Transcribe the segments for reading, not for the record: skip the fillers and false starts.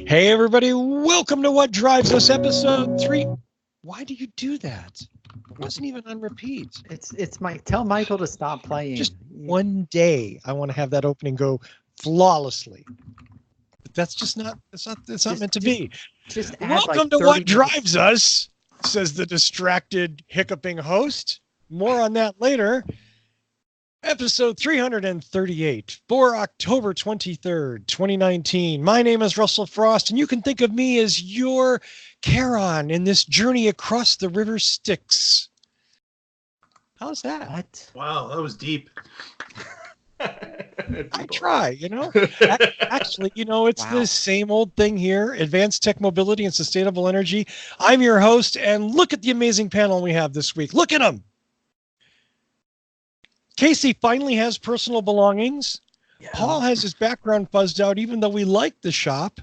Hey, everybody. Welcome to What Drives Us, episode 3. Why do you do that? It wasn't even on repeat. It's my tell Michael to stop playing. Just one day, I want to have that opening go flawlessly. But that's just not, it's not meant to be. Just Welcome to What Drives Us, says the distracted, hiccuping host. More on that later. Episode 338 for October 23rd, 2019. My name is Russell Frost, and you can think of me as your Charon in this journey across the river Styx. How's that? What? Wow, that was deep. I try, Actually, it's the same old thing here. Advanced tech mobility and sustainable energy. I'm your host, and look at the amazing panel we have this week. Look at them. Casey finally has personal belongings. Yeah. Paul has his background fuzzed out, even though we like the shop.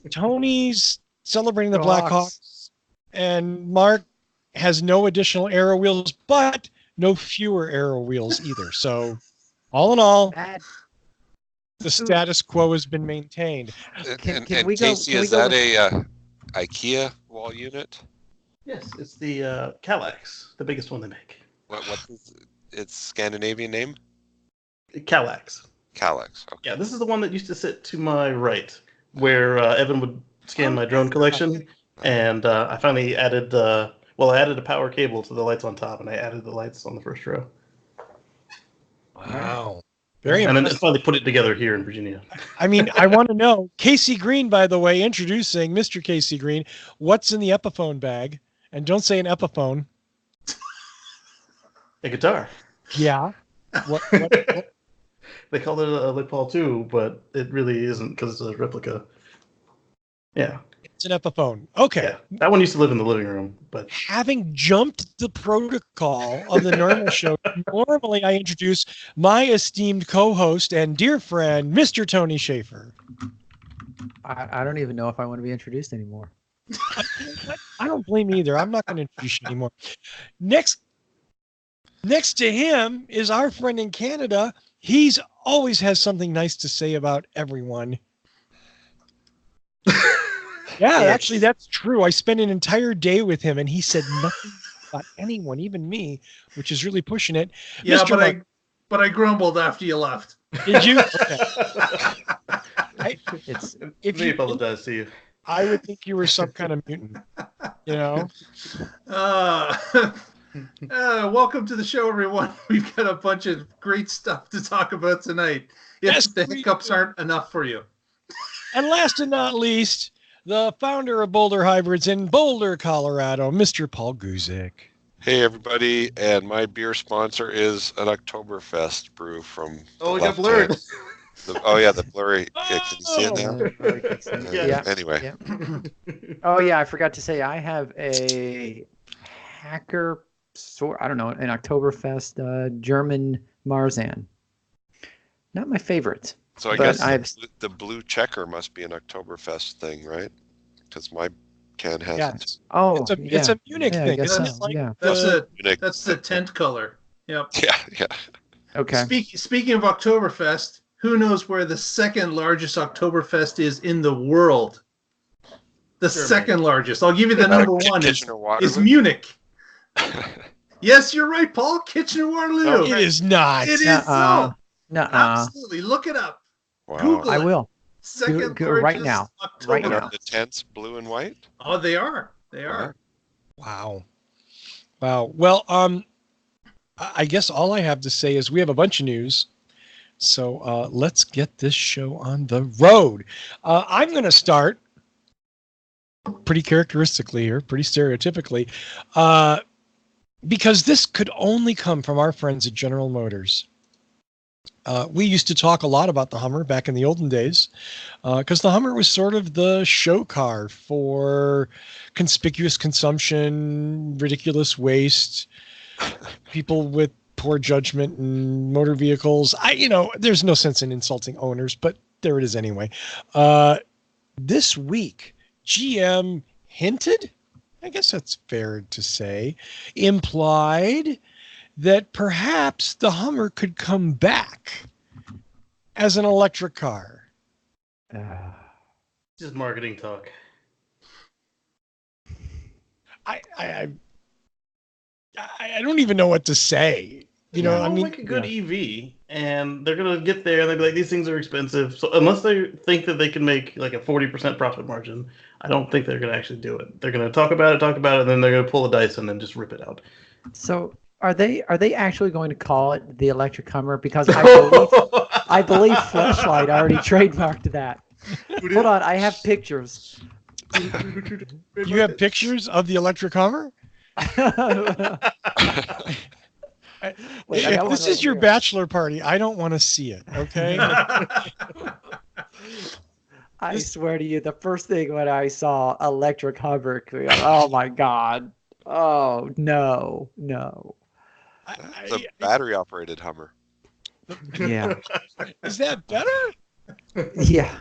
Tony's celebrating the Blackhawks. And Mark has no additional aero wheels, but no fewer aero wheels either. So, all in all, the status quo has been maintained. And Casey, is that a IKEA wall unit? Yes, it's the Kallax, the biggest one they make. What is its Scandinavian name? Kallax. Kallax. Okay. Yeah, this is the one that used to sit to my right, where Evan would scan my drone collection, and I finally added. I added a power cable to the lights on top, and I added the lights on the first row. Wow. Very and impressive. then finally put it together here in Virginia. I mean, I want to know, Casey Green, by the way, introducing Mr. Casey Green, what's in the Epiphone bag? And don't say an Epiphone. A guitar. Yeah. What? They call it a Les Paul too, but it really isn't because it's a replica. Yeah. It's an Epiphone. Okay. Yeah. That one used to live in the living room, but having jumped the protocol of the normal show, normally I introduce my esteemed co-host and dear friend, Mr. Tony Schaefer. I don't even know if I want to be introduced anymore. I don't blame you either. I'm not going to introduce you anymore. Next to him is our friend in Canada. He's always has something nice to say about everyone. Yeah, actually, that's true. I spent an entire day with him, and he said nothing about anyone, even me, which is really pushing it. Yeah, Mr. but I grumbled after you left. Did you? I apologize to you. I would think you were some kind of mutant. Welcome to the show, everyone. We've got a bunch of great stuff to talk about tonight. If the hiccups aren't enough for you. And last and not least, the founder of Boulder Hybrids in Boulder, Colorado, Mr. Paul Guzik. Hey, everybody. And my beer sponsor is an Oktoberfest brew from we got blurred. The blurry. Can you see it now? Yeah. Anyway. Yeah. Oh, yeah. I forgot to say I have a hacker an Oktoberfest German Marzen. Not my favorite. So I guess the blue checker must be an Oktoberfest thing, right? Because my can hasn't. Yes. Oh, it's a Munich thing. That's the tent color. Yep. Yeah. Okay. Speaking of Oktoberfest, who knows where the second largest Oktoberfest is in the world? The second largest. I'll give you the number one. Is Munich. Yes, you're right, Paul. Kitchener-Waterloo. No, it is not. It is so. Nuh-uh. Absolutely. Look it up. Wow. Google it. I will. Second Go right now. Right now. Are the tents blue and white? Oh, they are. They are. Wow. Well, I guess all I have to say is we have a bunch of news. So let's get this show on the road. I'm going to start pretty characteristically here, pretty stereotypically, because this could only come from our friends at General Motors. We used to talk a lot about the Hummer back in the olden days because the Hummer was sort of the show car for conspicuous consumption, ridiculous waste, people with poor judgment in motor vehicles. There's no sense in insulting owners, but there it is anyway. This week, GM hinted, I guess that's fair to say, implied that perhaps the Hummer could come back as an electric car. Just marketing talk. I don't even know what to say. You know, They'll I mean, make a good EV, and they're gonna get there, and they'll be like, these things are expensive. So unless they think that they can make like a 40% profit margin, I don't think they're gonna actually do it. They're gonna talk about it, and then they're gonna pull the dice and then just rip it out. So are they actually going to call it the electric Hummer? Because I believe Fleshlight already trademarked that. Hold on, I have pictures. you have pictures of the electric Hummer? Wait, if this is your bachelor party, I don't want to see it, okay? I swear to you, the first thing when I saw electric Hummer, oh my God. Oh, no. It's a battery-operated Hummer. Yeah. Is that better? Yeah.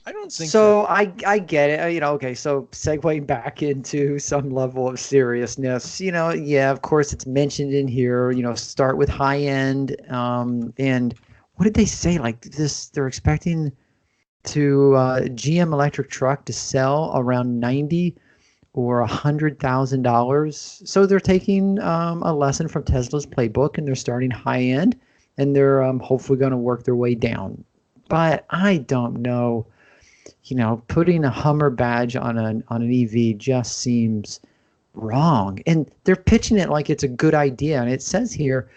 I don't think so. I get it. You know, okay, so segueing back into some level of seriousness, you know, yeah, of course it's mentioned in here, you know, start with high end. And what did they say? Like this, they're expecting to GM electric truck to sell around $90,000 or $100,000. So they're taking a lesson from Tesla's playbook, and they're starting high end, and they're hopefully going to work their way down. But I don't know. You know, putting a Hummer badge on an EV just seems wrong. And they're pitching it like it's a good idea. And it says here,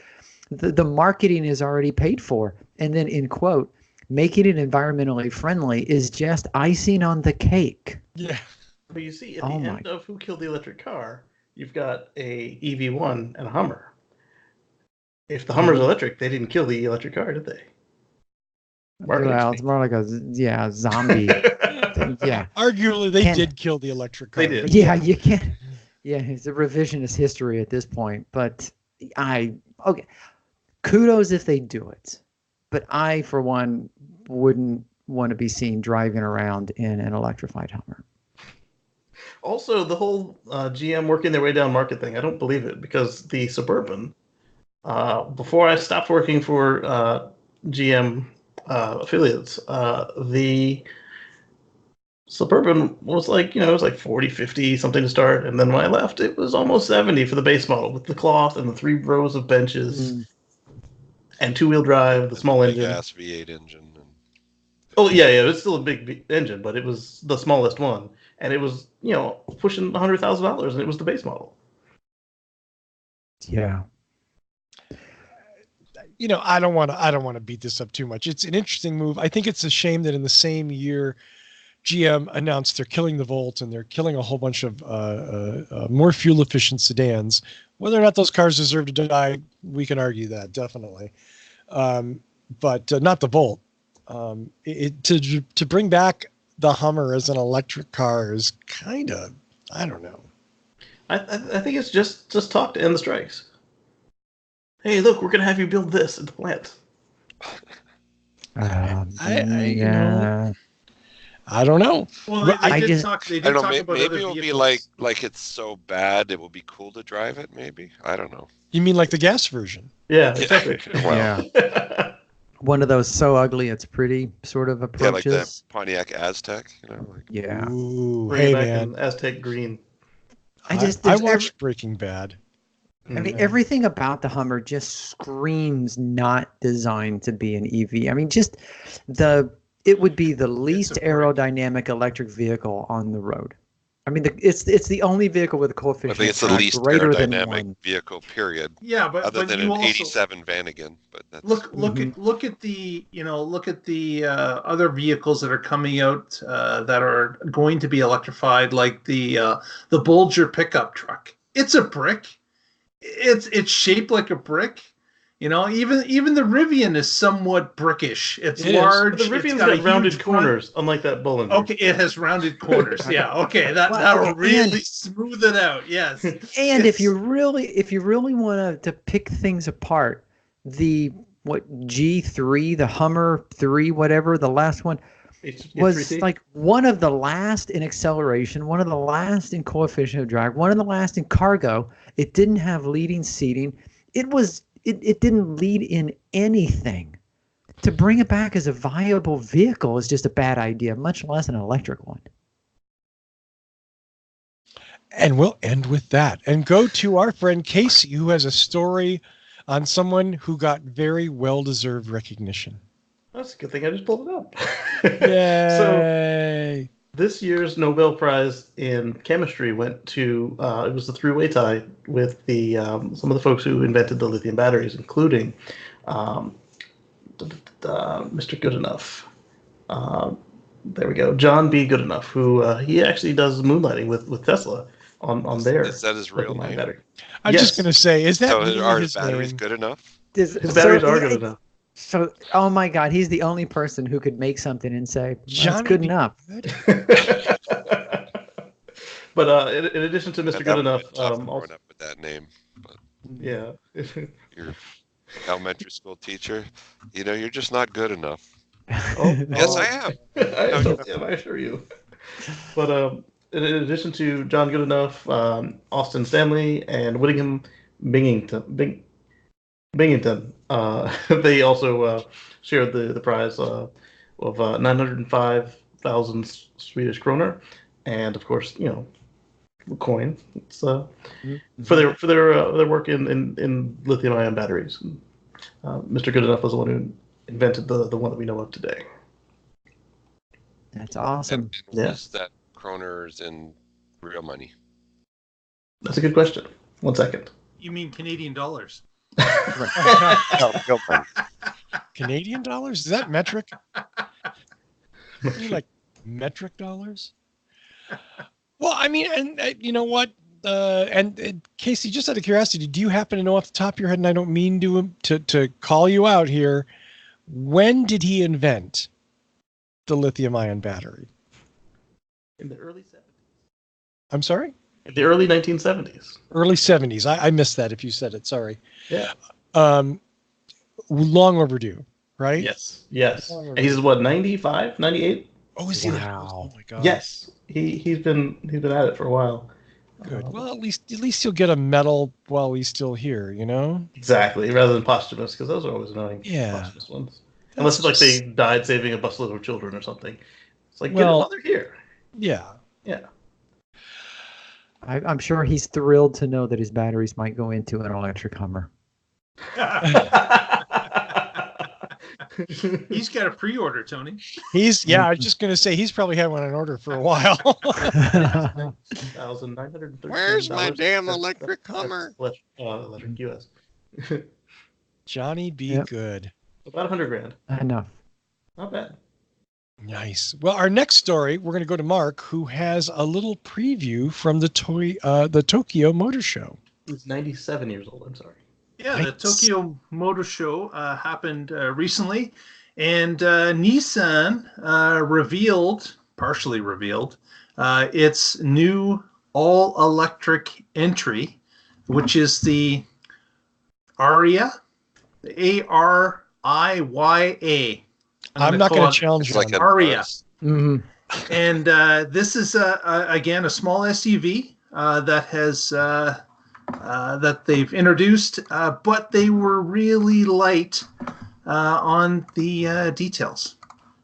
the marketing is already paid for. And then in quote, making it environmentally friendly is just icing on the cake. Yeah. But you see, at the end of Who Killed the Electric Car, you've got a EV1 and a Hummer. If the Hummer's electric, they didn't kill the electric car, did they? Well, it's more like a zombie. Yeah. Arguably, they did kill the electric car. They did. Yeah, you can't. Yeah, it's a revisionist history at this point. But okay, kudos if they do it. But I, for one, wouldn't want to be seen driving around in an electrified Hummer. Also, the whole GM working their way down market thing, I don't believe it, because the Suburban, before I stopped working for GM affiliates, the Suburban was like, it was like 40, 50, something to start. And then when I left, it was almost 70 for the base model with the cloth and the 3 rows of benches and 2-wheel drive, the small engine. Gas V8 engine. Oh, yeah, it was still a big engine, but it was the smallest one. And it was, pushing $100,000, and it was the base model. Yeah. I don't want to beat this up too much. It's an interesting move. I think it's a shame that in the same year, GM announced they're killing the Volt and they're killing a whole bunch of more fuel efficient sedans. Whether or not those cars deserve to die, we can argue that definitely, but not the Volt. To bring back the Hummer as an electric car is kind of, I don't know. I think it's just talk to end the strikes. Hey, look, we're going to have you build this at the plant. I don't know. Well, they did talk about maybe other it will vehicles. be like it's so bad it will be cool to drive it, maybe. I don't know. You mean like the gas version? Yeah, exactly. Yeah. One of those so ugly it's pretty sort of approaches. Yeah, like the Pontiac Aztec, Yeah. Ooh, Bring hey it back man. in Aztec green. I watched Breaking Bad. I mean, everything about the Hummer just screams not designed to be an EV. I mean, it would be the least aerodynamic electric vehicle on the road. I mean, it's the only vehicle with a coefficient. I think it's the least aerodynamic vehicle, period. Yeah, but other than an also, '87 Vanagon, but that's... look at the other vehicles that are coming out that are going to be electrified, like the Bolger pickup truck. It's a brick. It's shaped like a brick. Even the Rivian is somewhat brickish. It's large. The Rivian's got rounded corners, unlike that Bollinger. Okay, it has rounded corners. Yeah, okay, that'll really smooth it out. Yes. And if you really want to pick things apart, the G3, the Hummer 3, whatever the last one was like one of the last in acceleration, one of the last in coefficient of drag, one of the last in cargo. It didn't have leading seating. It didn't lead in anything. to bring it back as a viable vehicle is just a bad idea, much less an electric one. And we'll end with that and go to our friend Casey, who has a story on someone who got very well-deserved recognition. That's a good thing I just pulled it up. Yay! So this year's Nobel Prize in chemistry went to it was a three-way tie with the some of the folks who invented the lithium batteries, including Mr. Goodenough. There we go, John B. Goodenough, who he actually does moonlighting with Tesla on their. Is that his real name? battery. I'm just going to say, is that So really are his his batteries name? good enough? His batteries are good enough. So, oh my God, he's the only person who could make something and say, that's Johnny good B. enough. But in addition to Mr. That would Goodenough, be tough growing also, up with that name. But yeah. your elementary school teacher, you're just not good enough. Yes, I am. I assure you. But in addition to John Goodenough, Austin Stanley, and Whittingham Binghamton, they also shared the prize of 905,000 Swedish kroner, and of course, coin. It's for their work in lithium-ion batteries. Mr. Goodenough was the one who invented the one that we know of today. That's awesome. And what is that kroners in real money? That's a good question. 1 second. You mean Canadian dollars? No, real money. Canadian dollars? Is that metric? Like metric dollars? Well, I mean, and you know what? And Casey, just out of curiosity, do you happen to know off the top of your head, and I don't mean to call you out here, when did he invent the lithium-ion battery? In the early 70s. I'm sorry? In the early 1970s. Early 70s. I missed that if you said it. Sorry. Yeah. Long overdue, right? Yes. And he's what, 95, 98? Oh, is he? Wow. Oh my God. Yes. He's been at it for a while. Good. Well, at least he'll get a medal while he's still here, Exactly, rather than posthumous, because those are always annoying. Yeah. Posthumous ones. Unless it's like they died saving a busload of children or something. It's like, get it while they're here. Yeah. Yeah. I'm sure he's thrilled to know that his batteries might go into an electric Hummer. He's got a pre-order, Tony. I was just going to say, he's probably had one on order for a while. Where's my damn electric Hummer? Electric US. Johnny B. Good. About $100,000. Enough. Not bad. Nice. Well, our next story, we're going to go to Mark, who has a little preview from the Tokyo Motor Show. He's 97 years old. I'm sorry. Yeah, the Tokyo Motor Show happened recently, and Nissan partially revealed, its new all-electric entry, which is the Ariya, the A-R-I-Y-A. I'm not going to challenge you. Like Ariya. Mm-hmm. And this is, again, a small SUV that has... that they've introduced, but they were really light on the details.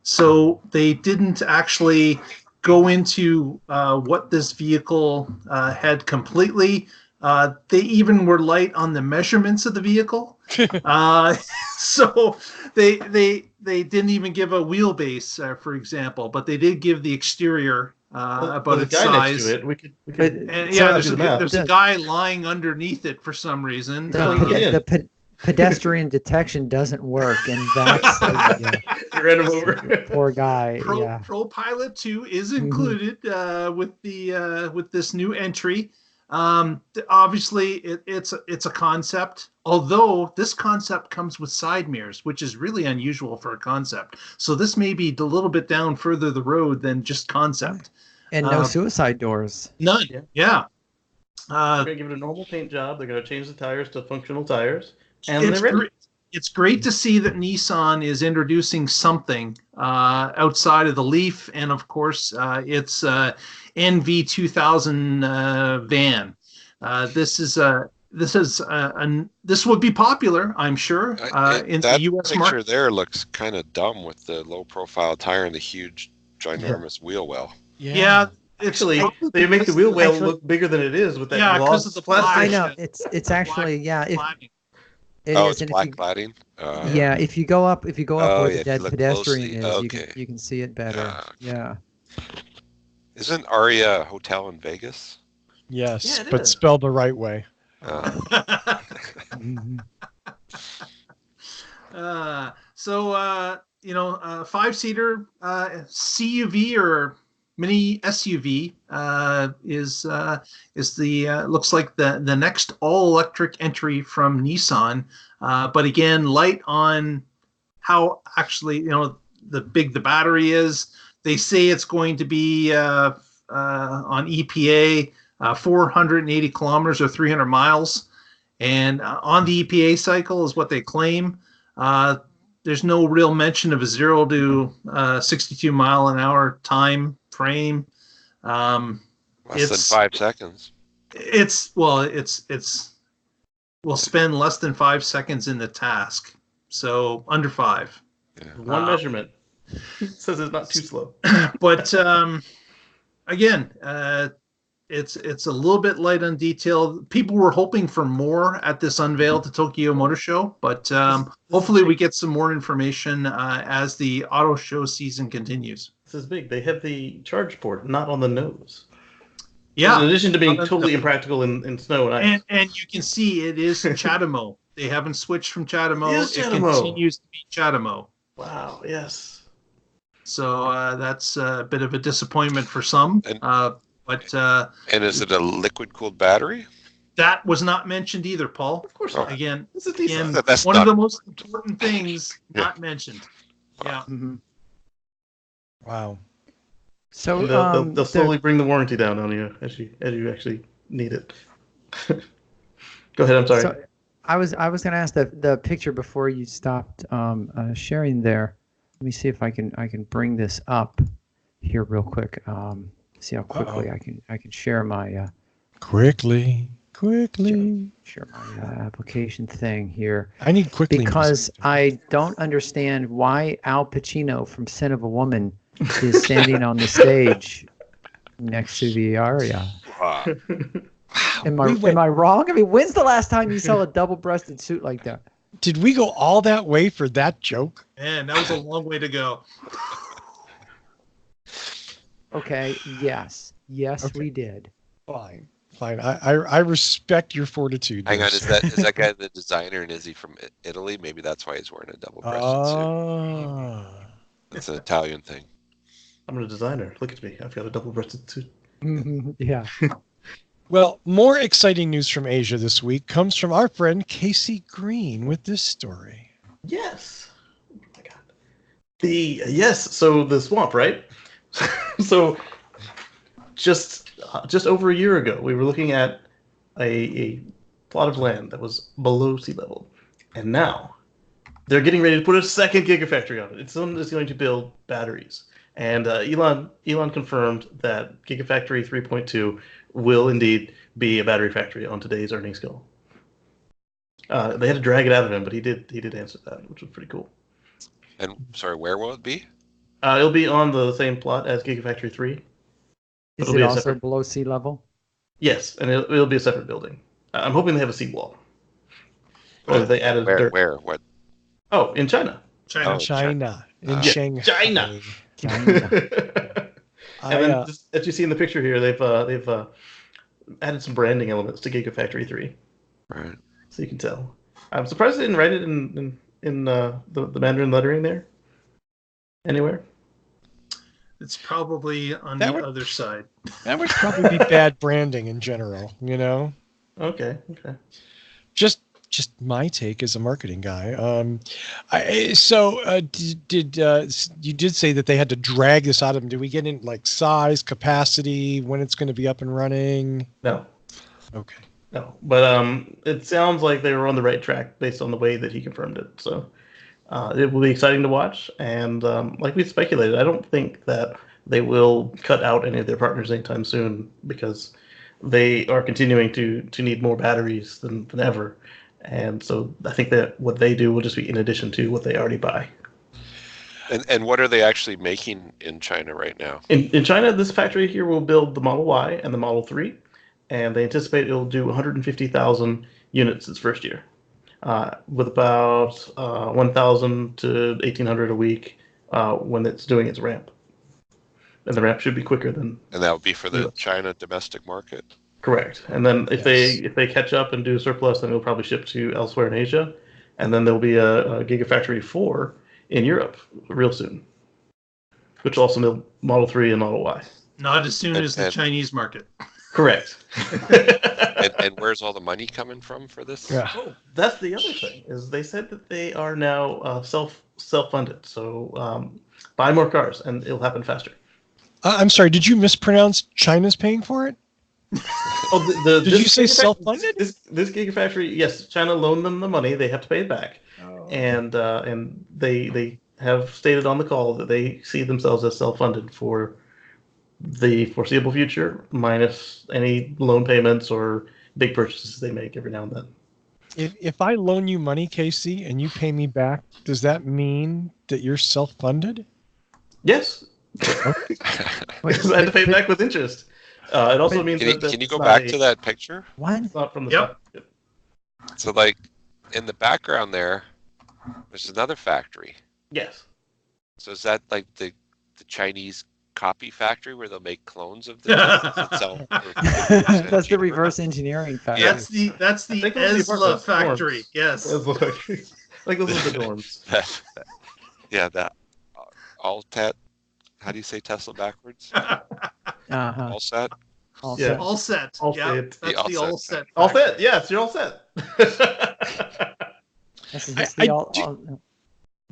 So they didn't actually go into what this vehicle had completely. They even were light on the measurements of the vehicle. So they didn't even give a wheelbase, for example, but they did give the exterior about its size. Next to it. We could There's a guy lying underneath it for some reason. The pedestrian detection doesn't work, and that's you ran him over. Poor guy. Pro Pilot 2 is included with this new entry. Obviously, it's a concept. Although this concept comes with side mirrors, which is really unusual for a concept. So this may be a little bit down further the road than just concept. And no suicide doors. None. Yeah. They're going to give it a normal paint job. They're going to change the tires to functional tires. And they're ready. It's great to see that Nissan is introducing something outside of the Leaf and, of course, its NV2000 van. This is this is this would be popular, I'm sure, in the U.S. picture market. there looks kind of dumb with the low-profile tire and the huge, ginormous wheel well. Yeah, actually, they make the wheel well look bigger than it is with that gloss because of the plastic. I know it's actually it oh, is. it's black cladding. Yeah, if you go up where the dead pedestrian closely. is, you can see it better. Yeah. Isn't Ariya a hotel in Vegas? Yes, Yeah, it but is. spelled the right way. So, 5-seater CUV or mini SUV is the looks like the next all-electric entry from Nissan. But again, light on how actually the big the battery is. They say it's going to be on EPA 480 kilometers or 300 miles, and on the EPA cycle is what they claim. There's no real mention of a 0 to 62 mile an hour time frame. Less than 5 seconds. We'll spend less than 5 seconds in the task, so under 5. Yeah. One measurement says it's not too slow. But again, it's a little bit light on detail. People were hoping for more at this unveil to Tokyo Motor Show, but hopefully we get some more information as the auto show season continues. This is big. They have the charge port not on the nose. Yeah. In addition to being totally impractical in snow and ice. And you can see it is CHAdeMO. They haven't switched from CHAdeMO. It continues to be CHAdeMO. Wow, yes. So that's a bit of a disappointment for some. And is it a liquid-cooled battery? That was not mentioned either, Paul. Of course not. Again, that's one of the most important things not mentioned. Yeah. Mm-hmm. Wow. So they'll slowly bring the warranty down on you as you actually need it. Go ahead. I'm sorry. So I was going to ask the picture before you stopped sharing there. Let me see if I can bring this up here real quick. See how quickly I can share my quickly share my application thing here. I need quickly because I don't understand why Al Pacino from Sin of a Woman is standing on the stage next to the Ariya. Wow. Am I wrong? I mean, when's the last time you saw a double-breasted suit like that? Did we go all that way for that joke? Man, that was a long way to go. Okay. Yes, okay. We did. Fine. I respect your fortitude. Hang on, is that guy the designer, and is he from Italy? Maybe that's why he's wearing a double-breasted suit. That's an Italian thing. I'm a designer. Look at me. I've got a double-breasted suit. Yeah. Well, more exciting news from Asia this week comes from our friend Casey Green with this story. Yes. Oh my God. So the swamp, right? So just over a year ago, we were looking at a plot of land that was below sea level, and now they're getting ready to put a second Gigafactory on it. It's going to build batteries, and Elon confirmed that Gigafactory 3.2 will indeed be a battery factory on today's earnings call. They had to drag it out of him, but he did answer that, which was pretty cool. And sorry, where will it be? It'll be on the same plot as Gigafactory 3. Is it also below sea level? Yes, and it'll be a separate building. I'm hoping they have a seawall. Or they added dirt. Where? What? Oh, in China. China. In Shanghai. China. And then, as you see in the picture here, they've added some branding elements to Gigafactory 3. Right. So you can tell. I'm surprised they didn't write it in the Mandarin lettering there. Anywhere. It's probably on the other side. That would probably be bad branding in general, Okay. Just my take as a marketing guy. You did say that they had to drag this out of them. Did we get in like size, capacity, when it's going to be up and running? No. Okay. No, but it sounds like they were on the right track based on the way that he confirmed it. So it will be exciting to watch. And like we speculated, I don't think that they will cut out any of their partners anytime soon because they are continuing to need more batteries than ever. And so I think that what they do will just be in addition to what they already buy. And what are they actually making in China right now? In China, this factory here will build the Model Y and the Model 3, and they anticipate it'll do 150,000 units its first year, with about 1,000 to 1,800 a week when it's doing its ramp. And the ramp should be quicker than. And that would be for the China domestic market. Correct. And then if they catch up and do a surplus, then it'll probably ship to elsewhere in Asia, and then there'll be a Gigafactory 4 in Europe real soon, which will also build Model 3 and Model Y. Not as soon as the Chinese market. Correct. and where's all the money coming from for this? Yeah. Oh, that's the other thing, is they said that they are now self-funded. So buy more cars, and it'll happen faster. I'm sorry, did you mispronounce China's paying for it? Oh, did you say self-funded? This Gigafactory, yes, China loaned them the money. They have to pay it back. Oh. And they have stated on the call that they see themselves as self-funded for the foreseeable future, minus any loan payments or big purchases they make every now and then. If I loan you money, Casey, and you pay me back, does that mean that you're self-funded? Yes. Because I had to pay back with interest. It also means that can you go back to that picture? What? It's not from the top. So, like, in the background there's another factory. Yes. So is that like the Chinese copy factory where they'll make clones of the itself? That's the reverse engineering factory. Yeah. That's the Tesla factory. Yes. Tesla factory. Like those are the dorms. Yeah, that all tet. How do you say Tesla backwards? All set. All Yeah. set. All set. All Yeah, set. that's the all set. All set. Yes, you're all set.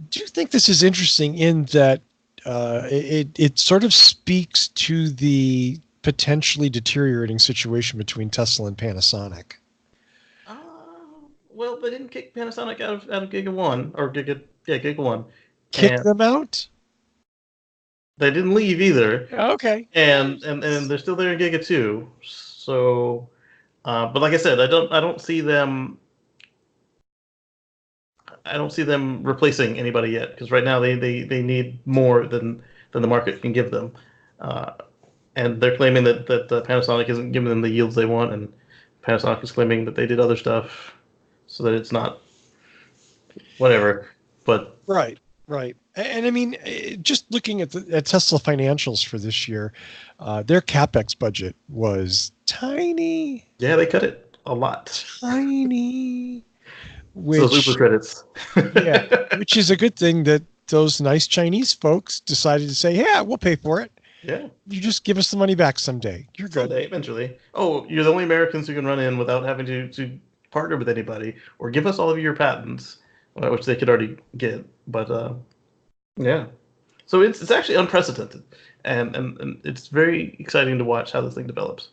Do you think this is interesting in that it sort of speaks to the potentially deteriorating situation between Tesla and Panasonic? Well, they didn't kick Panasonic out of Giga 1 or Giga 1. Kick them out? They didn't leave either. Okay. And they're still there in Giga 2. So, but like I said, I don't see them. I don't see them replacing anybody yet, because right now they need more than the market can give them, and they're claiming that Panasonic isn't giving them the yields they want, and Panasonic is claiming that they did other stuff, so that it's not whatever. But right, and I mean, just looking at Tesla financials for this year, their capex budget was tiny. Yeah, they cut it a lot. Tiny. Those Uber credits. Yeah, which is a good thing that those nice Chinese folks decided to say, yeah, we'll pay for it. Yeah. You just give us the money back someday. You're good. Someday, eventually. Oh, you're the only Americans who can run in without having to partner with anybody, or give us all of your patents, which they could already get. But yeah. So it's actually unprecedented, and it's very exciting to watch how this thing develops.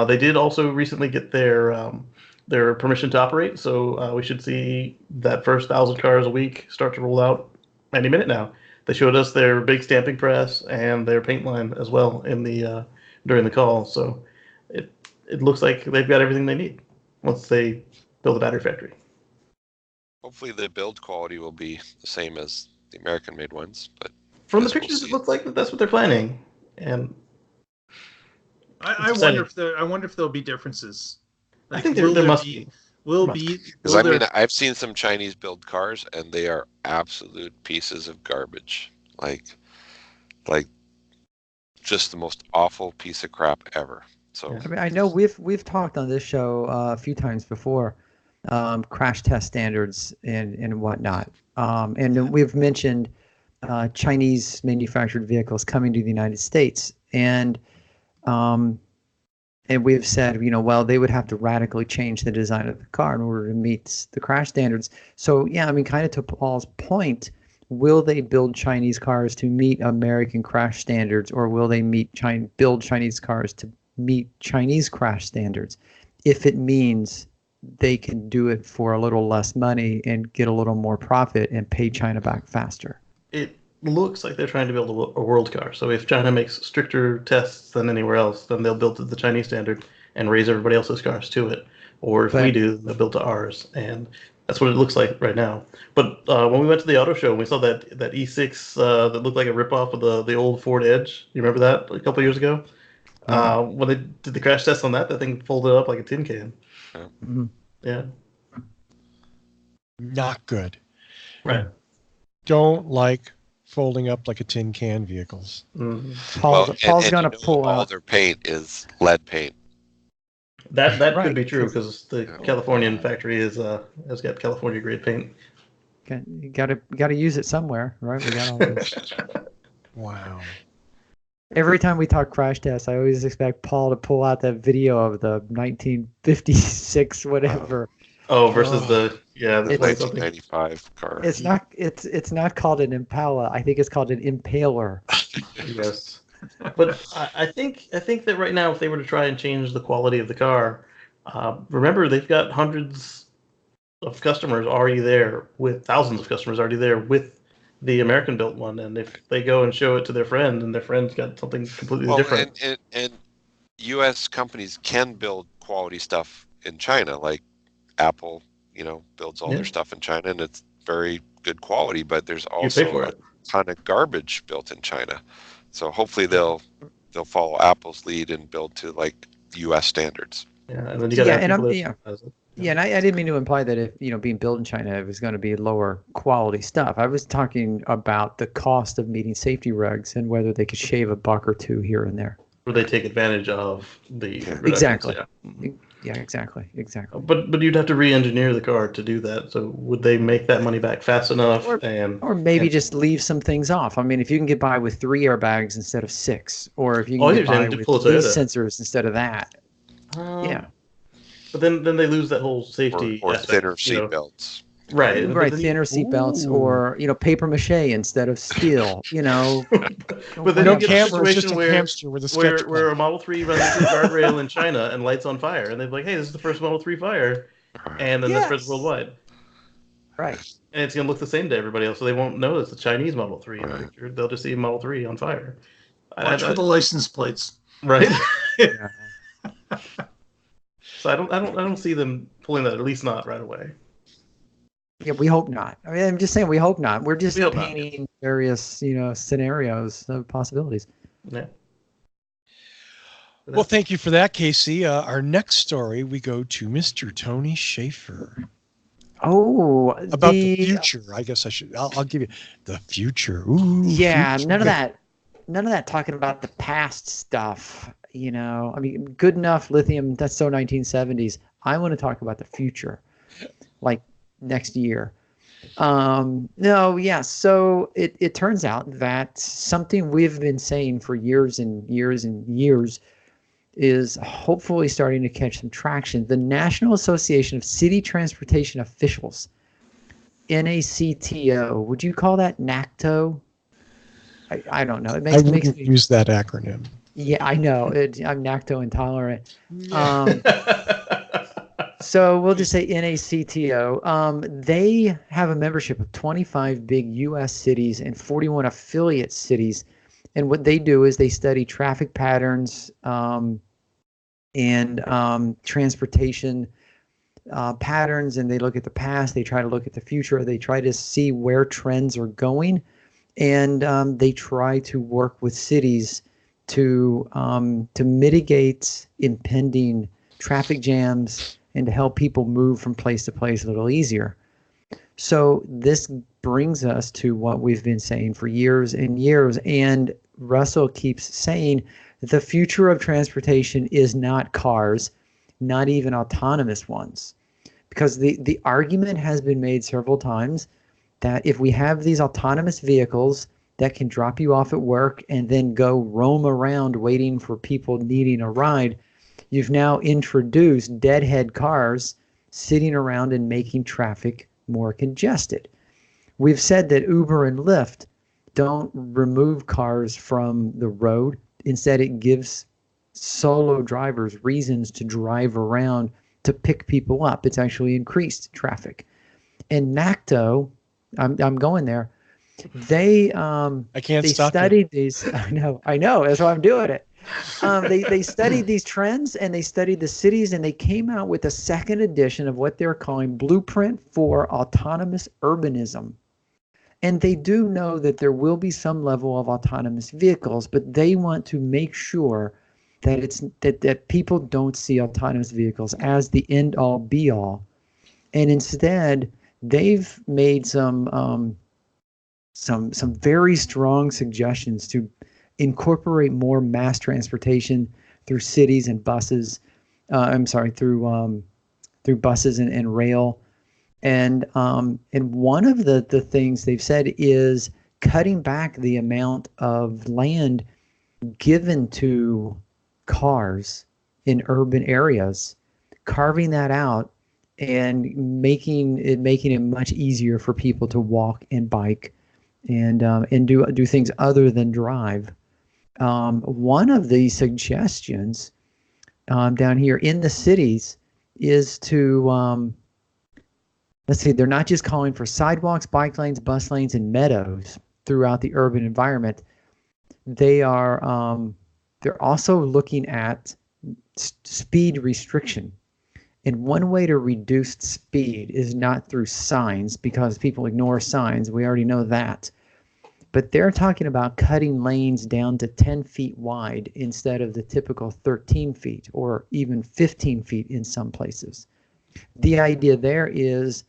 They did also recently get their permission to operate, so we should see that first 1,000 cars a week start to roll out any minute now. They showed us their big stamping press and their paint line as well in the during the call, so it looks like they've got everything they need once they build a battery factory. Hopefully the build quality will be the same as the American-made ones, but from the pictures it looks like that's what they're planning, and I wonder if there'll be differences. Like, I think there must be. Because I mean, I've seen some Chinese build cars, and they are absolute pieces of garbage. Like just the most awful piece of crap ever. So I mean, I know we've talked on this show a few times before, crash test standards and whatnot, and we've mentioned Chinese manufactured vehicles coming to the United States, and we've said, well, they would have to radically change the design of the car in order to meet the crash standards. So, yeah, I mean, kind of to Paul's point, will they build Chinese cars to meet American crash standards, or will they build Chinese cars to meet Chinese crash standards? If it means they can do it for a little less money and get a little more profit and pay China back faster. It looks like they're trying to build a world car. So if China makes stricter tests than anywhere else, then they'll build to the Chinese standard, and raise everybody else's cars to it. Or if we do, they'll build to ours. And that's what it looks like right now. But when we went to the auto show, we saw that E6 that looked like a ripoff of the old Ford Edge. You remember that a couple years ago? When they did the crash test on that thing folded up like a tin can. Yeah. Not good. Right. Don't like folding up like a tin can vehicles. Paul's going to pull out. All their paint is lead paint. That could be true because the Californian factory has got California grade paint. You got to use it somewhere, right? We got all this. Wow. Every time we talk crash tests, I always expect Paul to pull out that video of the 1956 whatever. Versus the 1995 car. It's not called an Impala. I think it's called an Impaler. Yes. But I think that right now, if they were to try and change the quality of the car, remember they've got hundreds of customers already there, with thousands of customers already there with the American-built one, and if they go and show it to their friend, and their friend's got something completely different. And U.S. companies can build quality stuff in China, like Apple, builds all their stuff in China, and it's very good quality. But there's also a ton of garbage built in China. So hopefully they'll follow Apple's lead and build to like U.S. standards. Yeah, and then you got and I didn't mean to imply that if being built in China, it was going to be lower quality stuff. I was talking about the cost of meeting safety regs and whether they could shave a buck or two here and there. Or they take advantage of the exactly. Yeah, exactly. But you'd have to re-engineer the car to do that. So would they make that money back fast enough? Or maybe just leave some things off. I mean, if you can get by with 3 airbags instead of 6, or if you can get by with these sensors instead of that. Yeah. But then they lose that whole safety or thinner seat belts. Right, thinner seat belts, or paper mache instead of steel. But then you get a situation where a Model 3 runs into a guardrail in China and lights on fire, and they're like, "Hey, this is the first Model 3 fire," and then that spreads worldwide. Right. And it's gonna look the same to everybody else, so they won't know it's a Chinese Model 3 in the picture. They'll just see a Model 3 on fire. Watch for the license plates. Right. So I don't see them pulling that, at least not right away. Yeah, we hope not. I mean, I'm just saying we hope not. We're just painting various, scenarios of possibilities. Yeah. Well, thank you for that, Casey. Our next story, we go to Mr. Tony Schaefer. Oh, about the future. I guess I'll give you the future. Ooh, yeah, future. None of that talking about the past stuff. I mean, Goodenough, Lithium, that's so 1970s. I want to talk about the future, like next year. So it turns out that something we've been saying for years and years and years is hopefully starting to catch some traction. The National Association of City Transportation Officials, NACTO, would you call that NACTO? I don't know. I wouldn't use that acronym. Yeah, I know. I'm NACTO intolerant. So we'll just say NACTO. They have a membership of 25 big U.S. cities and 41 affiliate cities. And what they do is they study traffic patterns and transportation patterns, and they look at the past. They try to look at the future. They try to see where trends are going, and they try to work with cities to mitigate impending traffic jams and to help people move from place to place a little easier. So this brings us to what we've been saying for years and years, and Russell keeps saying the future of transportation is not cars, not even autonomous ones, because the argument has been made several times that if we have these autonomous vehicles that can drop you off at work and then go roam around waiting for people needing a ride, you've now introduced deadhead cars sitting around and making traffic more congested. We've said that Uber and Lyft don't remove cars from the road. Instead, it gives solo drivers reasons to drive around to pick people up. It's actually increased traffic. And NACTO, I'm going there. They I can't they stop studied these. I know. That's why I'm doing it. They studied these trends and they studied the cities, and they came out with a second edition of what they're calling Blueprint for Autonomous Urbanism. And they do know that there will be some level of autonomous vehicles, but they want to make sure that that people don't see autonomous vehicles as the end all be all. And instead, they've made some very strong suggestions to incorporate more mass transportation through cities and buses. Through buses and rail. And one of the things they've said is cutting back the amount of land given to cars in urban areas, carving that out and making it much easier for people to walk and bike and do things other than drive. One of the suggestions down here in the cities is to let's see, they're not just calling for sidewalks, bike lanes, bus lanes, and meadows throughout the urban environment. They're also looking at speed restriction. And one way to reduce speed is not through signs, because people ignore signs. We already know that. But they're talking about cutting lanes down to 10 feet wide instead of the typical 13 feet or even 15 feet in some places. The idea there is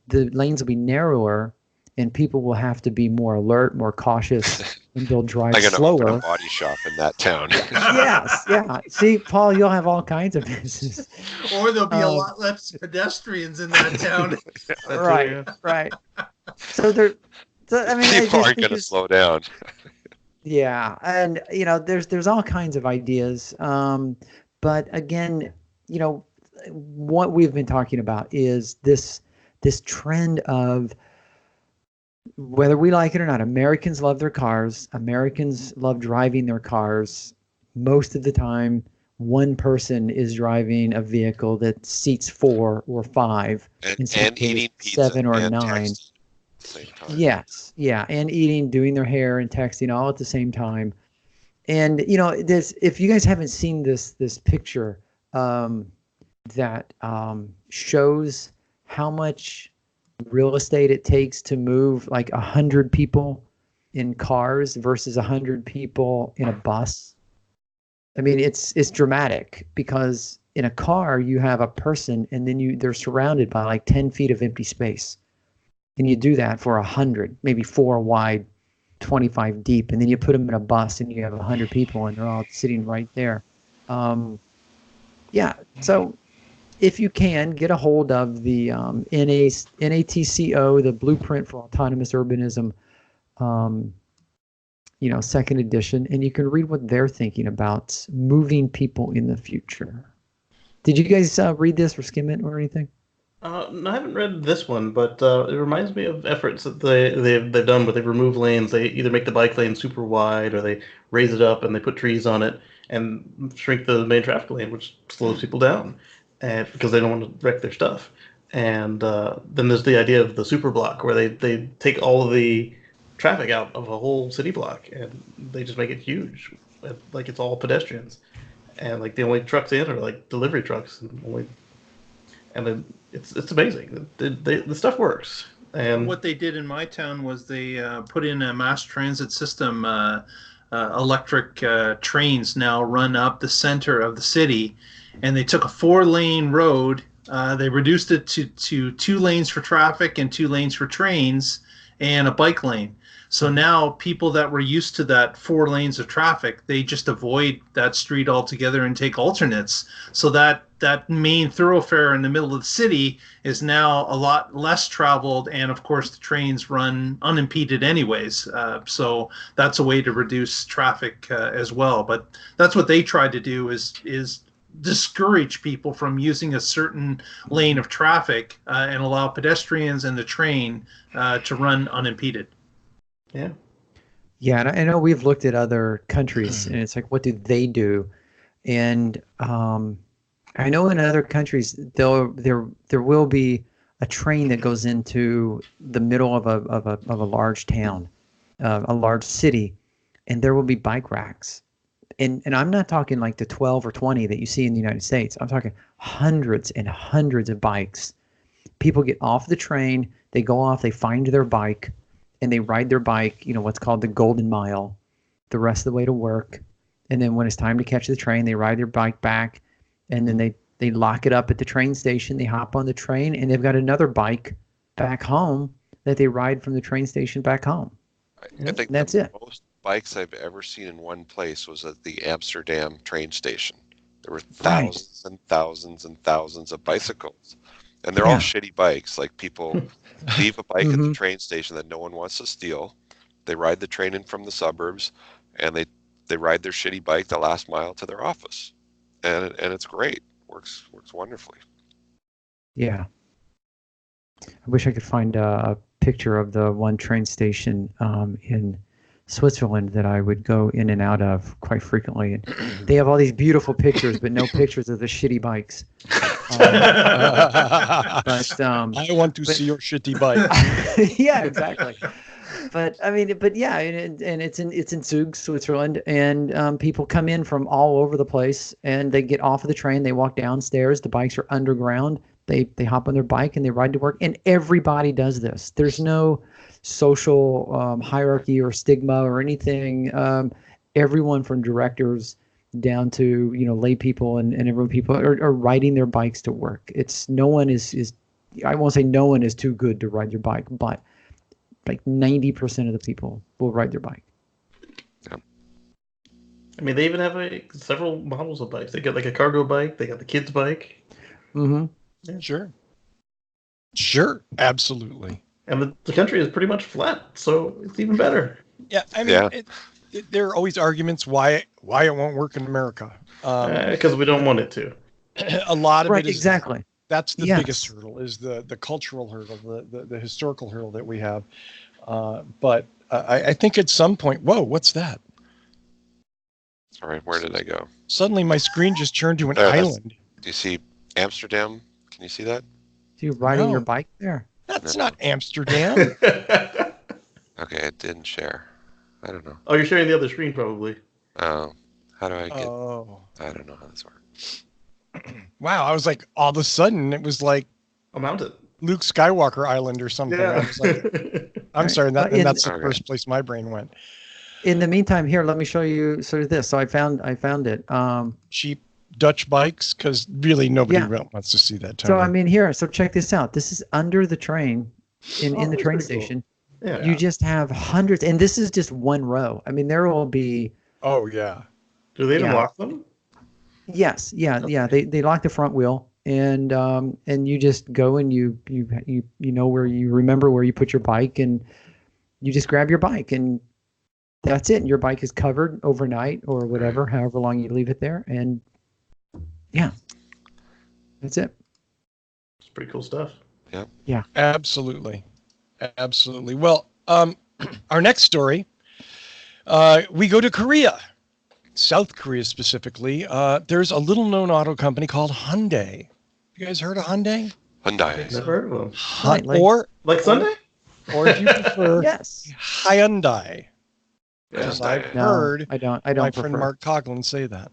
the lanes will be narrower and people will have to be more alert, more cautious, and they'll drive slower. Open a body shop in that town. Yes, yeah. See, Paul, you'll have all kinds of business. Or there'll be a lot less pedestrians in that town. Right. So people aren't going to slow down. Yeah, and there's all kinds of ideas. But again, what we've been talking about is this trend of, whether we like it or not, Americans love their cars. Americans love driving their cars. Most of the time, one person is driving a vehicle that seats 4 or 5 and eating pizza 7 or 9. At the same time. Yes, yeah, and eating, doing their hair, and texting all at the same time. And if you guys haven't seen this picture that shows how much real estate it takes to move like 100 people in cars versus 100 people in a bus. I mean, it's dramatic, because in a car you have a person and then they're surrounded by like 10 feet of empty space. And you do that for 100, maybe 4 wide, 25 deep, and then you put them in a bus and you have 100 people and they're all sitting right there. So if you can, get a hold of the NATCO, the Blueprint for Autonomous Urbanism, second edition, and you can read what they're thinking about moving people in the future. Did you guys read this or skim it or anything? No, I haven't read this one, but it reminds me of efforts that they've done where they remove lanes. They either make the bike lane super wide, or they raise it up and they put trees on it and shrink the main traffic lane, which slows people down, and because they don't want to wreck their stuff. And then there's the idea of the super block, where they take all of the traffic out of a whole city block and they just make it huge, like it's all pedestrians, and like the only trucks in are like delivery trucks, and then it's amazing. The stuff works. And what they did in my town was they put in a mass transit system. Electric trains now run up the center of the city, and they took a 4-lane road. They reduced it to 2 lanes for traffic and 2 lanes for trains and a bike lane. So now people that were used to that 4 lanes of traffic, they just avoid that street altogether and take alternates. So that main thoroughfare in the middle of the city is now a lot less traveled, and of course the trains run unimpeded anyways. So that's a way to reduce traffic as well. But that's what they tried to do is discourage people from using a certain lane of traffic and allow pedestrians and the train to run unimpeded. Yeah, and I know we've looked at other countries, and it's like, what do they do? And I know in other countries there will be a train that goes into the middle of a large town, a large city, and there will be bike racks and I'm not talking like the 12 or 20 that you see in the United States. I'm talking hundreds and hundreds of bikes. People get off the train, they go off, they find their bike, and they ride their bike, what's called the Golden Mile, the rest of the way to work. And then when it's time to catch the train, they ride their bike back, and then they lock it up at the train station. They hop on the train, and they've got another bike back home that they ride from the train station back home. I think that's it. Most bikes I've ever seen in one place was at the Amsterdam train station. There were thousands and thousands and thousands of bicycles. And they're all shitty bikes. Like, people leave a bike at the train station that no one wants to steal. They ride the train in from the suburbs, and they ride their shitty bike the last mile to their office. And it's great. Works wonderfully. Yeah. I wish I could find a picture of the one train station in Switzerland that I would go in and out of quite frequently. And they have all these beautiful pictures, but no pictures of the shitty bikes. I want to see your shitty bike. Yeah, exactly. But yeah, and it's in Zug, Switzerland, and people come in from all over the place, and they get off of the train, they walk downstairs, the bikes are underground, they hop on their bike and they ride to work, and everybody does this. There's no social hierarchy or stigma or anything. Everyone from directors down to lay people and everyone, people are riding their bikes to work. No one is I won't say no one is too good to ride their bike, but like 90% of the people will ride their bike. I mean, they even have several models of bikes. They got like a cargo bike. They got the kids' bike. Mm-hmm. Yeah. Sure, absolutely. And the country is pretty much flat, so it's even better. Yeah, I mean, there are always arguments why it won't work in America. Because we don't want it to. A lot of it is exactly. That's the biggest hurdle, is the cultural hurdle, the historical hurdle that we have. But I think at some point, whoa, what's that? All right, where did I go? Suddenly my screen just turned to an island. Do you see Amsterdam? Can you see that? So you're riding your bike there? That's not Amsterdam. Okay, it didn't share. I don't know. Oh, you're sharing the other screen probably. Oh, how do I get... Oh. I don't know how this works. Wow, I was like, all of a sudden, it was like a mountain. Luke Skywalker Island or something. Yeah. I was like, I'm sorry, that's the first place my brain went. In the meantime, here, let me show you sort of this. So I found it. Cheap Dutch bikes, because really nobody wants to see that. Tony. So I mean, here, so check this out. This is under the train, in the train station. Cool. Yeah. You just have hundreds, and this is just one row. I mean, there will be. Oh yeah. Do they even lock them? Yes. Yeah. Okay. Yeah. They lock the front wheel, and you just go and you know where you remember where you put your bike, and you just grab your bike, and that's it. And your bike is covered overnight or whatever, however long you leave it there, and yeah, that's it. It's pretty cool stuff. Yeah. Yeah. Absolutely. Well, our next story, we go to Korea. South Korea specifically. There's a little-known auto company called Hyundai. You guys heard of Hyundai? Hyundai. Never heard of them. Like Sunday? Or if you prefer, yes, Hyundai. Because I've heard I don't my prefer. friend Mark Coughlin say that.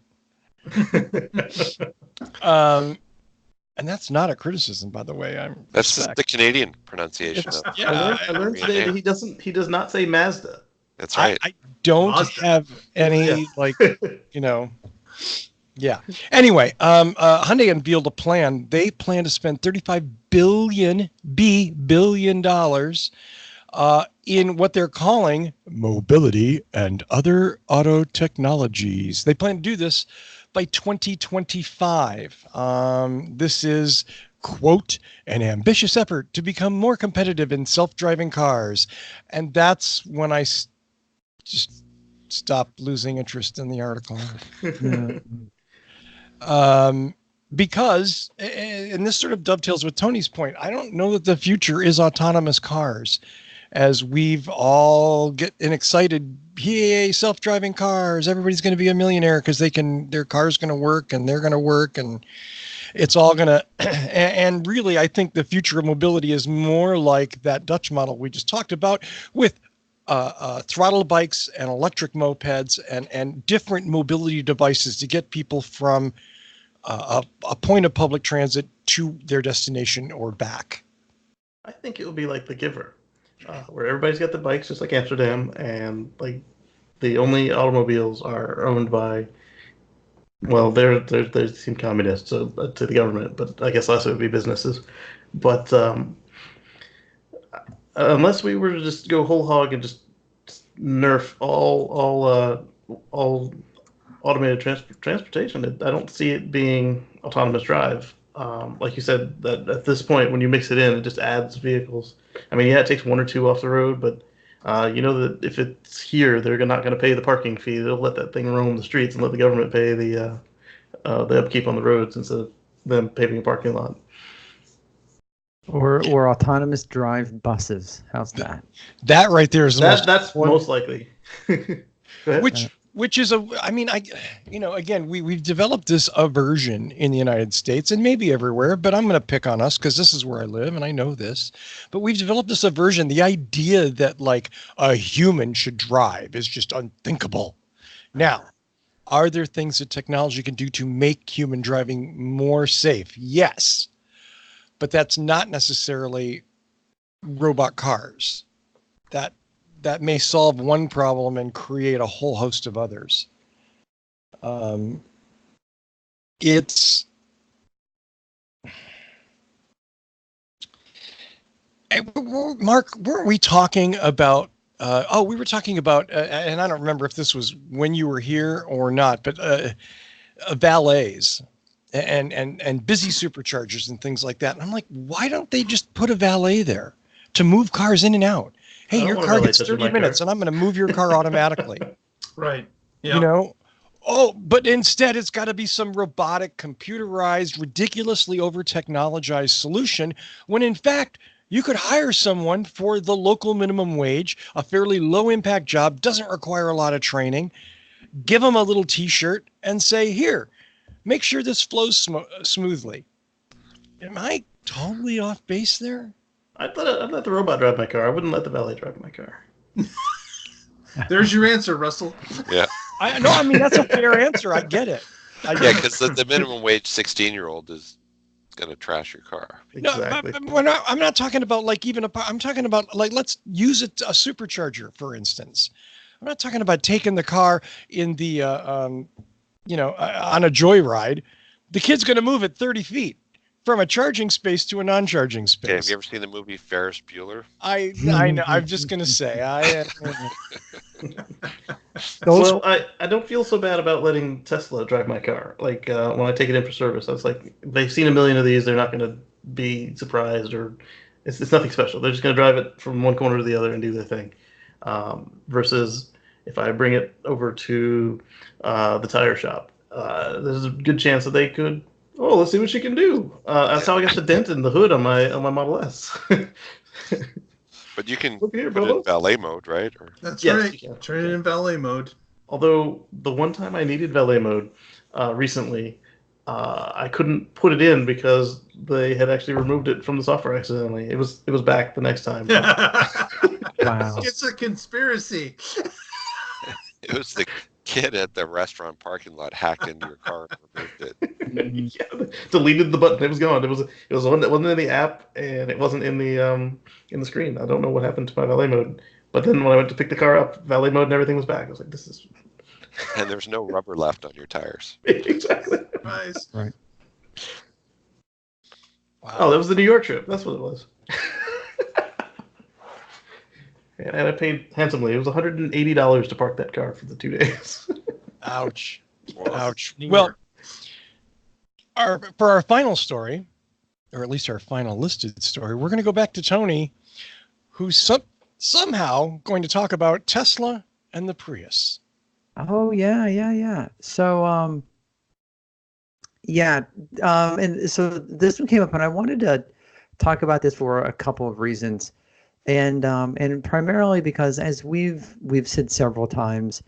And that's not a criticism, by the way. That's the Canadian pronunciation of it. I learned today that he does not say Mazda. That's right. I don't have any Yeah. Anyway, Hyundai unveiled a plan. They plan to spend $35 billion in what they're calling mobility and other auto technologies. They plan to do this by 2025. This is, quote, an ambitious effort to become more competitive in self-driving cars. And that's when I just stopped losing interest in the article. Because, and this sort of dovetails with Tony's point, I don't know that the future is autonomous cars. As we've all getting excited, yay, self-driving cars, everybody's going to be a millionaire because their car's going to work and they're going to work and it's all going to, and really I think the future of mobility is more like that Dutch model we just talked about with throttle bikes and electric mopeds and different mobility devices to get people from a point of public transit to their destination or back. I think it would be like The Giver, where everybody's got the bikes, just like Amsterdam, and like the only automobiles are owned by, well, they seem communist to the government, but I guess also it would be businesses. But unless we were to just go whole hog and just nerf all automated transportation, I don't see it being autonomous drive. Like you said, that at this point, when you mix it in, it just adds vehicles. I mean, yeah, it takes one or two off the road, but you know that if it's here, they're not going to pay the parking fee. They'll let that thing roam the streets and let the government pay the upkeep on the roads instead of them paving a parking lot. Or autonomous drive buses. How's that? That right there is that's most likely. Which is again, we've developed this aversion in the United States and maybe everywhere, but I'm going to pick on us because this is where I live and I know this. But we've developed this aversion. The idea that like a human should drive is just unthinkable. Now, are there things that technology can do to make human driving more safe? Yes, but that's not necessarily robot cars. That may solve one problem and create a whole host of others. Mark, weren't we talking about, we were talking about, and I don't remember if this was when you were here or not, but valets and busy superchargers and things like that. And I'm like, why don't they just put a valet there to move cars in and out? Hey, your car gets 30 minutes and I'm going to move your car automatically. Right. Yep. You know? Oh, but instead it's got to be some robotic, computerized, ridiculously over-technologized solution when in fact you could hire someone for the local minimum wage, a fairly low-impact job, doesn't require a lot of training, give them a little T-shirt and say, here, make sure this flows smoothly. Am I totally off base there? I'd let the robot drive my car. I wouldn't let the valet drive my car. There's your answer, Russell. Yeah. I mean, that's a fair answer. I get it. Yeah, because the minimum wage 16-year-old is going to trash your car. Exactly. No, I'm not talking about like I'm talking about like, let's use a supercharger, for instance. I'm not talking about taking the car in the, on a joyride. The kid's going to move at 30 feet. From a charging space to a non-charging space. Okay, have you ever seen the movie Ferris Bueller? I know. I'm just gonna say Well, I don't feel so bad about letting Tesla drive my car. Like when I take it in for service, I was like, they've seen a million of these. They're not going to be surprised, or it's nothing special. They're just going to drive it from one corner to the other and do their thing. Versus if I bring it over to the tire shop, there's a good chance that they could. Oh, let's see what she can do. That's how I got the dent in the hood on my Model S. But you can put it in valet mode, right? That's right. Turn it in valet mode. Although the one time I needed valet mode recently, I couldn't put it in because they had actually removed it from the software accidentally. It was back the next time. Wow. It's a conspiracy. It was the kid at the restaurant parking lot hacked into your car and removed it. Yeah, deleted the button. It was gone. It was one that wasn't in the app and it wasn't in the screen. I don't know what happened to my valet mode. But then when I went to pick the car up, valet mode and everything was back. I was like, this is. And there's no rubber left on your tires. Exactly. Nice. Right. Wow. Oh, that was the New York trip. That's what it was. And I paid handsomely. It was $180 to park that car for the 2 days. Ouch. Ouch. Well, for our final story, or at least our final listed story, we're going to go back to Tony, who's somehow going to talk about Tesla and the Prius. Oh, yeah. So, and so this one came up, and I wanted to talk about this for a couple of reasons. And primarily because, as we've said several times,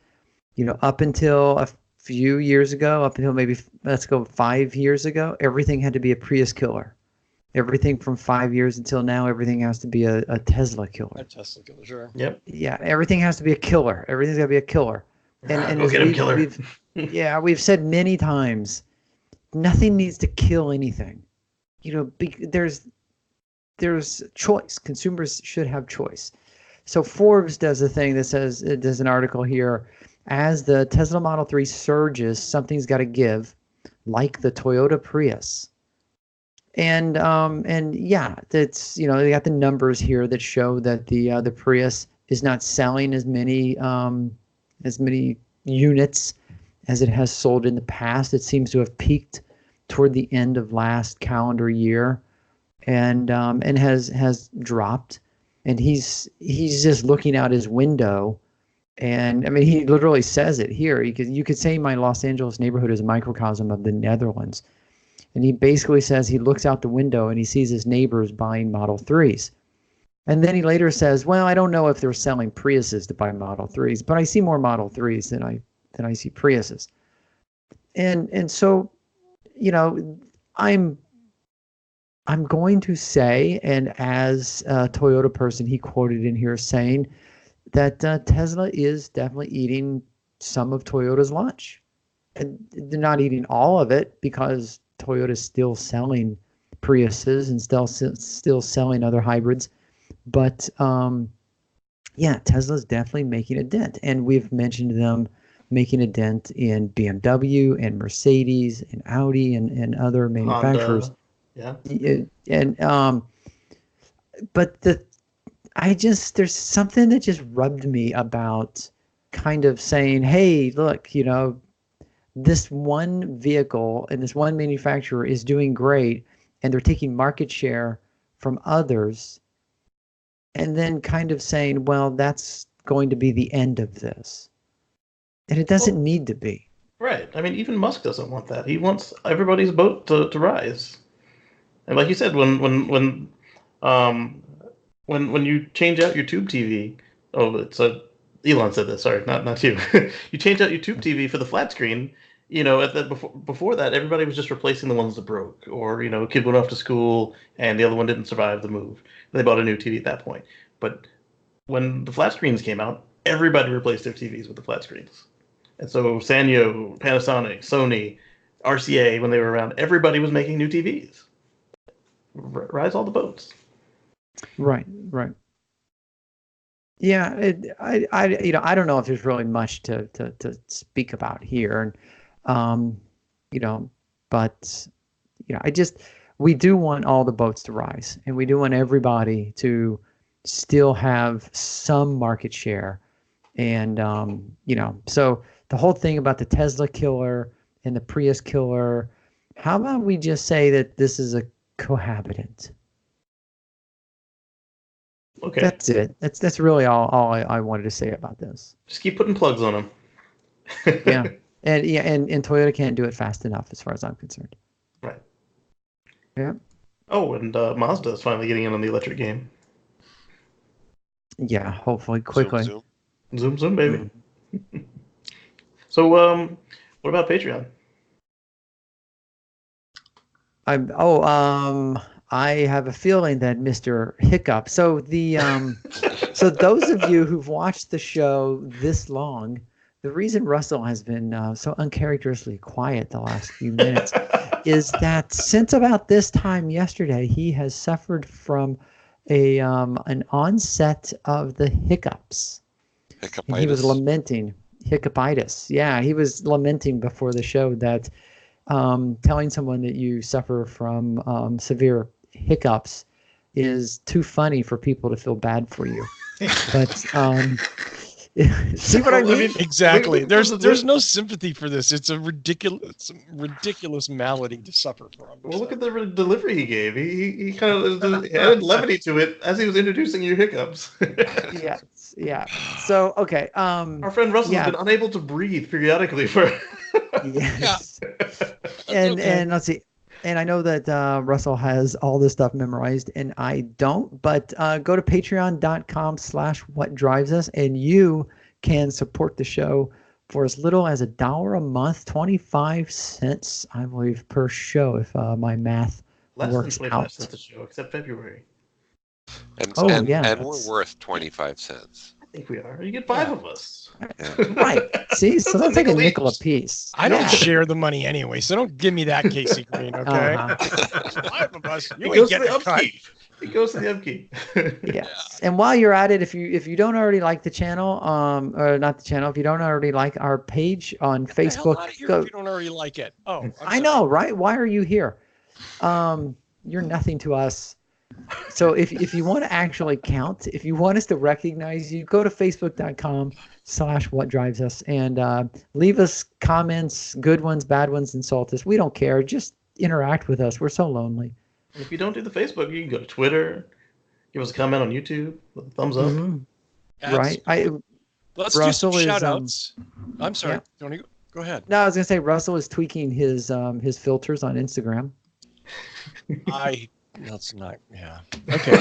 up until a few years ago, up until maybe let's go 5 years ago, everything had to be a Prius killer. Everything from 5 years until now, everything has to be a Tesla killer. A Tesla killer, sure. Yep. Yeah, everything has to be a killer. Everything's got to be a killer. And Go as get him, killer. we've said many times, nothing needs to kill anything. You know, there's choice. Consumers should have choice. So Forbes does a thing that says, it does an article here, as the Tesla Model 3 surges, something's got to give, like the Toyota Prius. And yeah, that's, you know, they got the numbers here that show that the Prius is not selling as many units as it has sold in the past. It seems to have peaked toward the end of last calendar year, and has dropped. And he's just looking out his window, and I mean, he literally says it here. You could say my Los Angeles neighborhood is a microcosm of the Netherlands. And he basically says he looks out the window and he sees his neighbors buying Model 3s. And then he later says, well, I don't know if they're selling Priuses to buy Model 3s, but I see more Model 3s than I see Priuses. And so, you know, I'm going to say, and as a Toyota person, he quoted in here saying that Tesla is definitely eating some of Toyota's lunch. And they're not eating all of it, because Toyota is still selling Priuses and still selling other hybrids. But yeah, Tesla's definitely making a dent. And we've mentioned them making a dent in BMW and Mercedes and Audi and other manufacturers. Honda, yeah. And but there's something that just rubbed me about kind of saying, hey, look, you know, this one vehicle and this one manufacturer is doing great, and they're taking market share from others, and then kind of saying, well, that's going to be the end of this. And it doesn't need to be. Right. I mean, even Musk doesn't want that. He wants everybody's boat to rise. And like you said, when you change out your tube TV, Elon said this. Sorry, not you. You change out your tube TV for the flat screen. You know, before that, everybody was just replacing the ones that broke, or, you know, a kid went off to school and the other one didn't survive the move. They bought a new TV at that point. But when the flat screens came out, everybody replaced their TVs with the flat screens. And so Sanyo, Panasonic, Sony, RCA, when they were around, everybody was making new TVs. Rise all the boats. Right. Yeah, I don't know if there's really much to speak about here, and you know, but you know, we do want all the boats to rise, and we do want everybody to still have some market share, and you know, so the whole thing about the Tesla killer and the Prius killer, how about we just say that this is a cohabitant? Okay. That's it. That's really all I wanted to say about this. Just keep putting plugs on them. Yeah. And Toyota can't do it fast enough, as far as I'm concerned. Right. Yeah. Oh, and Mazda is finally getting in on the electric game. Yeah, hopefully quickly. Zoom, baby. So, what about Patreon? I have a feeling that Mr. Hiccups. So so those of you who've watched the show this long, the reason Russell has been so uncharacteristically quiet the last few minutes is that since about this time yesterday, he has suffered from an onset of the hiccups. Hiccupitis. And he was lamenting hiccupitis. Yeah, he was lamenting before the show that telling someone that you suffer from severe hiccups is too funny for people to feel bad for you. But see what I mean? Exactly. There's no sympathy for this. It's a ridiculous malady to suffer from. Well, look at the delivery he gave. He kind of added levity to it as he was introducing your hiccups. Yes. Yeah. So okay. Our friend Russell has been unable to breathe periodically for. Yes. And let's see. And I know that Russell has all this stuff memorized, and I don't. But go to patreon.com/whatdrivesus, and you can support the show for as little as $1 a month, 25 cents, I believe, per show, if my math less works than 25 out. cents a show, except February. And we're worth 25 cents. I think we are. You get 5 of us. Yeah. Right. See, so that's like a nickel a piece. I don't share the money anyway, so don't give me that, Casey Green, okay? 5 of us. You ain't getting a cut. It goes to the upkeep. Yes. And while you're at it, if you don't already like the channel, or not the channel, if you don't already like our page on Facebook, If you don't already like it. Oh, I know, right? Why are you here? You're nothing to us. So if you want to actually count, if you want us to recognize you, go to facebook.com/whatdrivesus and leave us comments, good ones, bad ones, insult us. We don't care. Just interact with us. We're so lonely. And if you don't do the Facebook, you can go to Twitter, give us a comment on YouTube, thumbs up. Mm-hmm. Right. Let's Russell do some shout-outs. I'm sorry. Yeah. Tony, go ahead. No, I was going to say Russell is tweaking his filters on Instagram. That's not, yeah. Okay.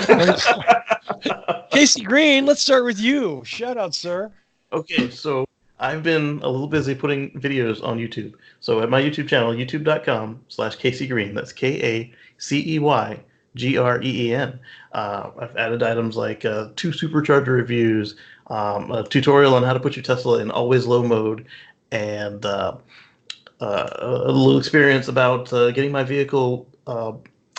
Casey Green, let's start with you. Shout out, sir. Okay, so I've been a little busy putting videos on YouTube. So at my YouTube channel, youtube.com/Casey Green, that's KACEYGREEN. I've added items like 2 supercharger reviews, a tutorial on how to put your Tesla in always low mode, and a little experience about getting my vehicle.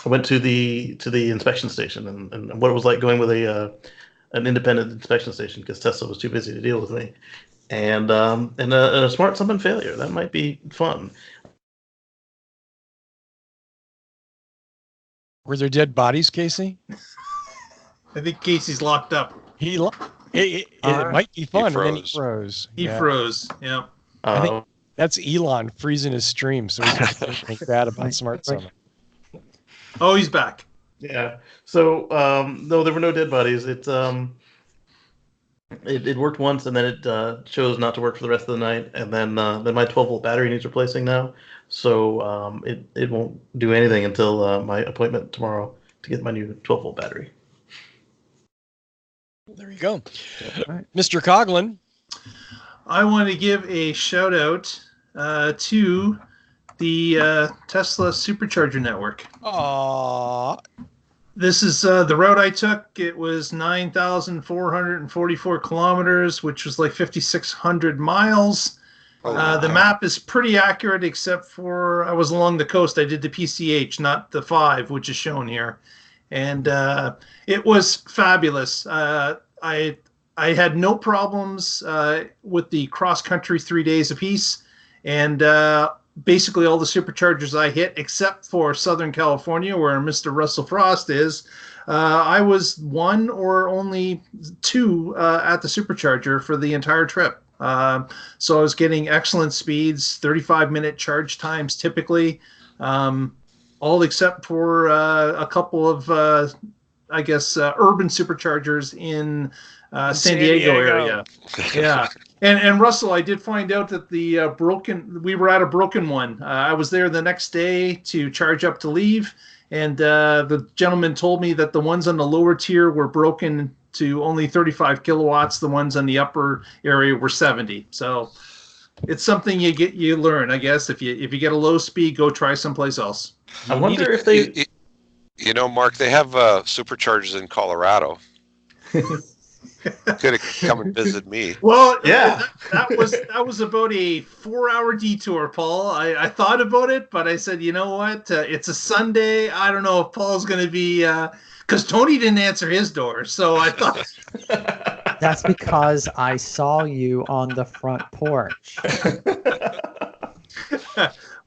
I went to the inspection station and what it was like going with an independent inspection station because Tesla was too busy to deal with me, and a smart summon failure that might be fun. Were there dead bodies, Casey? I think Casey's locked up. It might be fun. And then he froze. He froze. Yeah. I think that's Elon freezing his stream, so he can think bad about smart summon. Oh, he's back. Yeah. So no, there were no dead bodies. It worked once, and then it chose not to work for the rest of the night. And then my 12-volt battery needs replacing now, so it won't do anything until my appointment tomorrow to get my new 12-volt battery. There you go, Mr. Coughlin. I want to give a shout out to the Tesla Supercharger Network. Aww. This is the route I took. It was 9,444 kilometers, which was like 5,600 miles. The map is pretty accurate, except for I was along the coast. I did the PCH, not the 5, which is shown here. And it was fabulous. I had no problems with the cross-country 3 days apiece. And basically all the superchargers I hit, except for Southern California, where Mr. Russell Frost is, I was 1 or only 2 at the supercharger for the entire trip. So I was getting excellent speeds, 35-minute charge times typically, all except for a couple of, urban superchargers in San Diego area. Yeah. And Russell, I did find out that we were at a broken one. I was there the next day to charge up to leave, and the gentleman told me that the ones on the lower tier were broken to only 35 kilowatts. The ones on the upper area were 70. So it's something you learn, I guess. If you get a low speed, go try someplace else. I wonder if they, Mark, they have superchargers in Colorado. Could have come and visit me. Well, yeah, that was about a 4-hour detour, Paul. I thought about it, but I said, you know what? It's a Sunday. I don't know if Paul's going to be, because Tony didn't answer his door, so I thought. That's because I saw you on the front porch.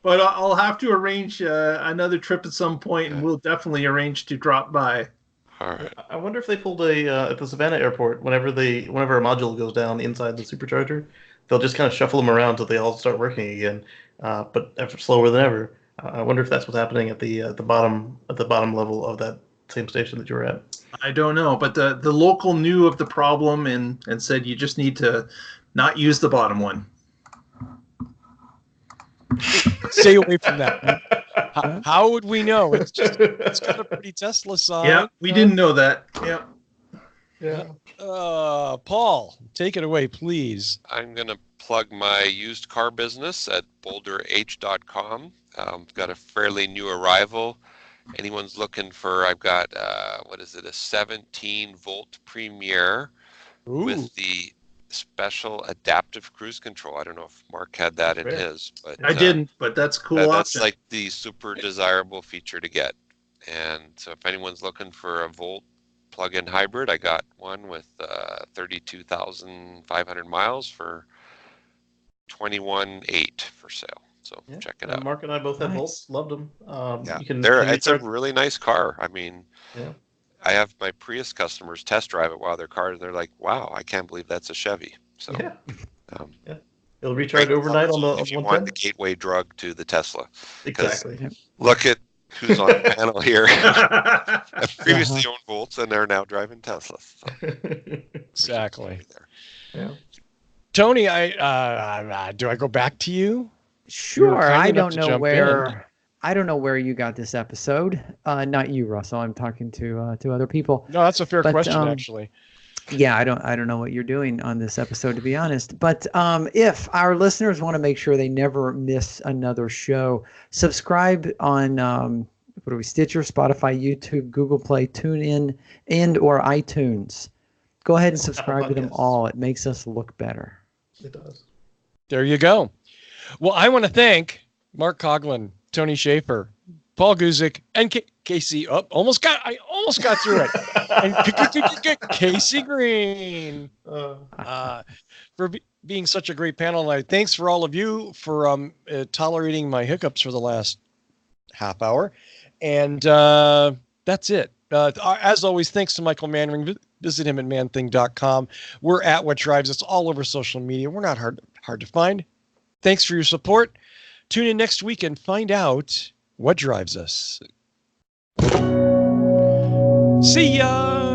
But I'll have to arrange another trip at some point, and we'll definitely arrange to drop by. All right. I wonder if they pulled at the Savannah airport, whenever a module goes down inside the supercharger, they'll just kind of shuffle them around until they all start working again, but slower than ever. I wonder if that's what's happening at the bottom level of that same station that you were at. I don't know, but the local knew of the problem and said you just need to not use the bottom one. Stay away from that. How would we know? It's got a pretty Tesla sign. Yeah, we didn't know that. Yeah. Paul, take it away, please. I'm going to plug my used car business at boulderh.com. Got a fairly new arrival anyone's looking for, I've got, what is it, a 17-volt Premier with the special adaptive cruise control. I don't know if Mark had that in his, but I didn't, but that's a cool that's like the super desirable feature to get. And so if anyone's looking for a Volt plug-in hybrid, I got one with 32,500 miles for $21,800 for sale. So check it out. Mark and I both had Volts, loved them. It's a really nice car. I mean, I have my Prius customers test drive it while their car, and they're like, "Wow, I can't believe that's a Chevy." So it'll recharge overnight on the. If you want the gateway drug to the Tesla, exactly. Look at who's on the panel here. I've previously owned Volts, and they're now driving Teslas. So. Exactly. Yeah. Tony, do I go back to you? Sure. I don't know where. I don't know where you got this episode. Not you, Russell. I'm talking to other people. No, that's a fair question, actually. Yeah, I don't know what you're doing on this episode, to be honest. But if our listeners want to make sure they never miss another show, subscribe on Stitcher, Spotify, YouTube, Google Play, TuneIn, and or iTunes. Go ahead and subscribe to them all. It makes us look better. It does. There you go. Well, I want to thank Mark Coughlin, Tony Schaefer, Paul Guzik, and Casey. I almost got through it. And Casey Green for being such a great panel tonight. Thanks for all of you for tolerating my hiccups for the last half hour. And that's it. As always, thanks to Michael Manring. Visit him at manthing.com. We're at What Drives Us all over social media. We're not hard to find. Thanks for your support. Tune in next week and find out what drives us. See ya!